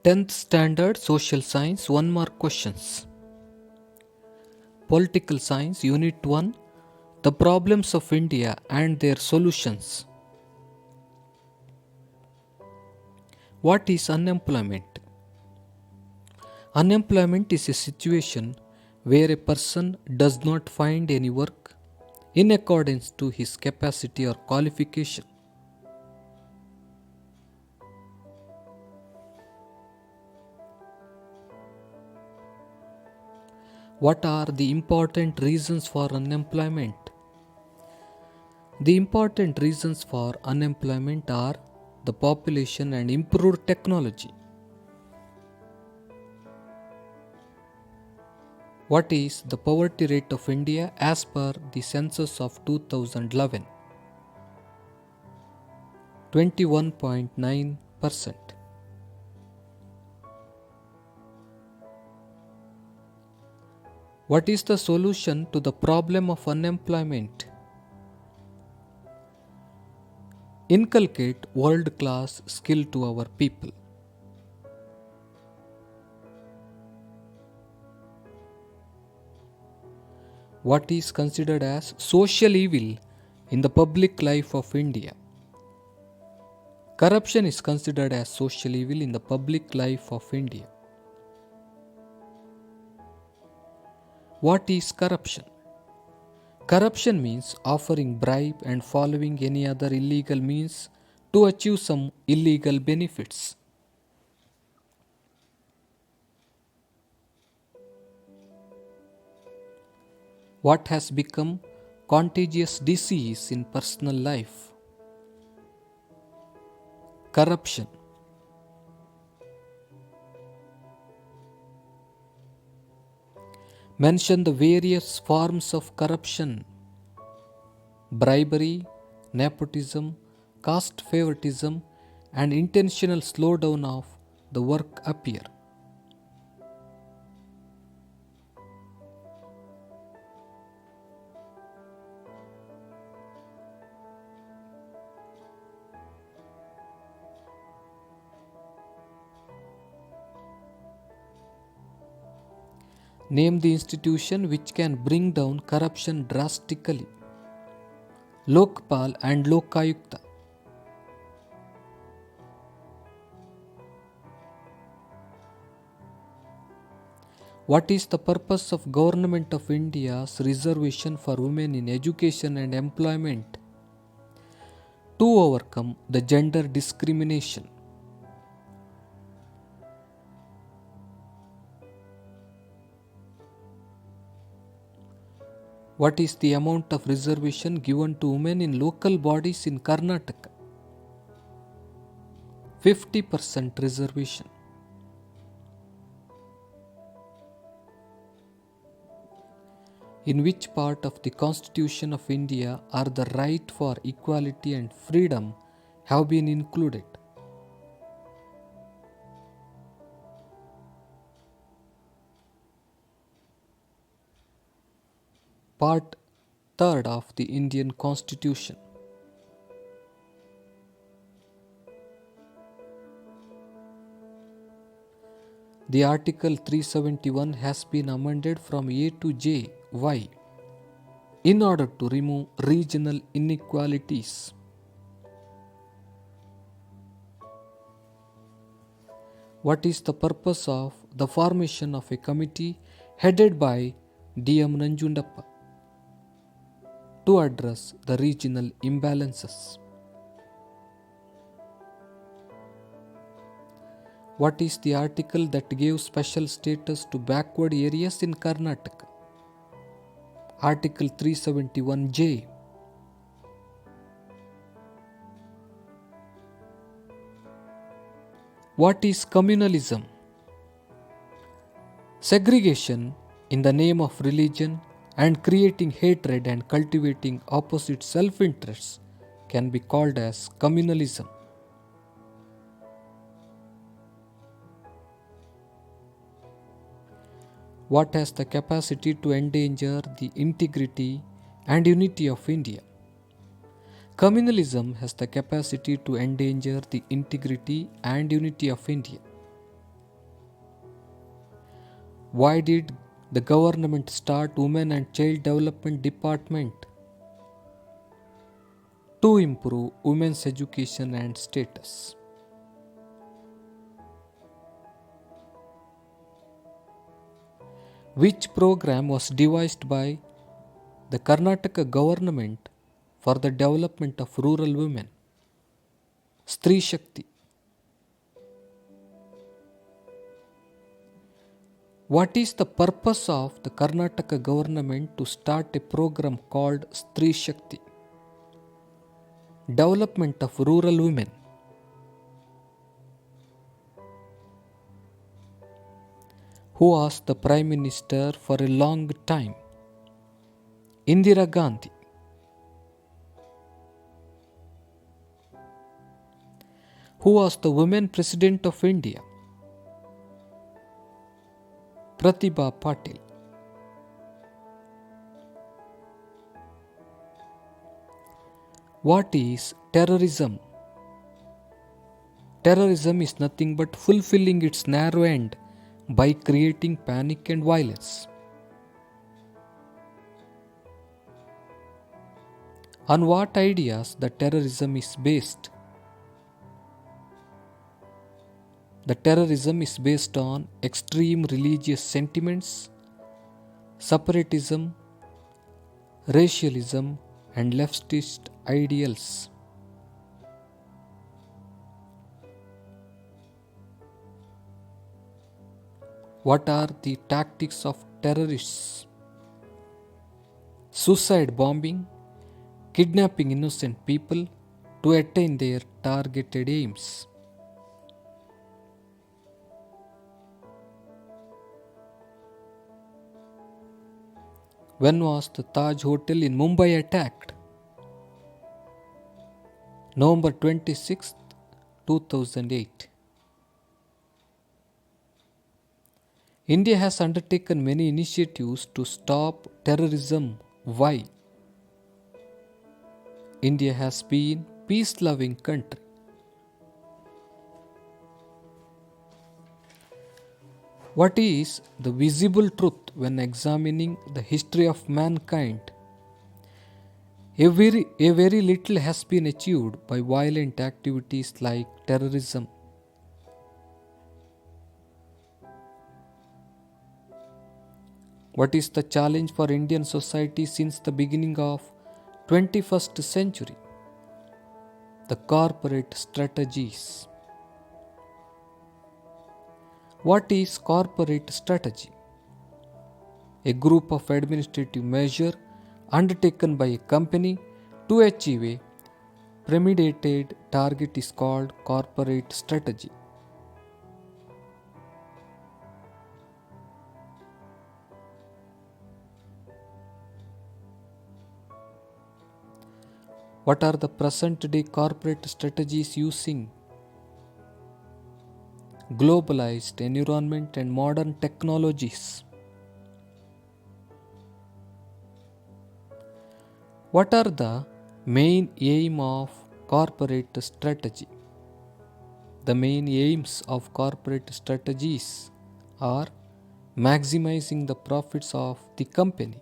10th Standard Social Science 1 mark questions. Political Science Unit 1, The Problems of India and Their Solutions. What is unemployment? Unemployment is a situation where a person does not find any work in accordance to his capacity or qualification. What are the important reasons for unemployment? The important reasons for unemployment are the population and improved technology. What is the poverty rate of India as per the census of 2011? 21.9%. What is the solution to the problem of unemployment? Inculcate world-class skill to our people. What is considered as social evil in the public life of India? Corruption is considered as social evil in the public life of India. What is corruption? Corruption means offering bribe and following any other illegal means to achieve some illegal benefits. What has become contagious disease in personal life? Corruption. Mention the various forms of corruption: bribery, nepotism, caste favoritism, and intentional slowdown of the work appear. Name the institution which can bring down corruption drastically. Lokpal and Lokayukta. What is the purpose of Government of India's reservation for women in education and employment? To overcome the gender discrimination. What is the amount of reservation given to women in local bodies in Karnataka? 50% reservation. In which part of the Constitution of India are the right for equality and freedom have been included? Part 3rd of the Indian Constitution. The Article 371 has been amended from A to J. Why? In order to remove regional inequalities. What is the purpose of the formation of a committee headed by D.M. Nanjundappa? To address the regional imbalances. What is the article that gave special status to backward areas in Karnataka? Article 371J. What is communalism? Segregation in the name of religion and creating hatred and cultivating opposite self-interests can be called as communalism. What has the capacity to endanger the integrity and unity of India? Communalism has the capacity to endanger the integrity and unity of India. Why did the government start Women and Child Development Department? To improve women's education and status. Which program was devised by the Karnataka government for the development of rural women? Stree Shakti. What is the purpose of the Karnataka government to start a program called Stree Shakti? Development of rural women. Who was the Prime Minister for a long time? Indira Gandhi. Who was the Women President of India? Pratibha Patil. What is terrorism? Terrorism is nothing but fulfilling its narrow end by creating panic and violence. On what ideas the terrorism is based? The terrorism is based on extreme religious sentiments, separatism, racialism, and leftist ideals. What are the tactics of terrorists? Suicide bombing, kidnapping innocent people to attain their targeted aims. When was the Taj Hotel in Mumbai attacked? November 26, 2008. India has undertaken many initiatives to stop terrorism. Why? India has been a peace-loving country. What is the visible truth when examining the history of mankind? A very little has been achieved by violent activities like terrorism. What is the challenge for Indian society since the beginning of 21st century? The corporate strategies. What is corporate strategy? A group of administrative measures undertaken by a company to achieve a premeditated target is called corporate strategy. What are the present day corporate strategies using globalized environment and modern technologies? What are the main aim of corporate strategy? The main aims of corporate strategies are maximizing the profits of the company,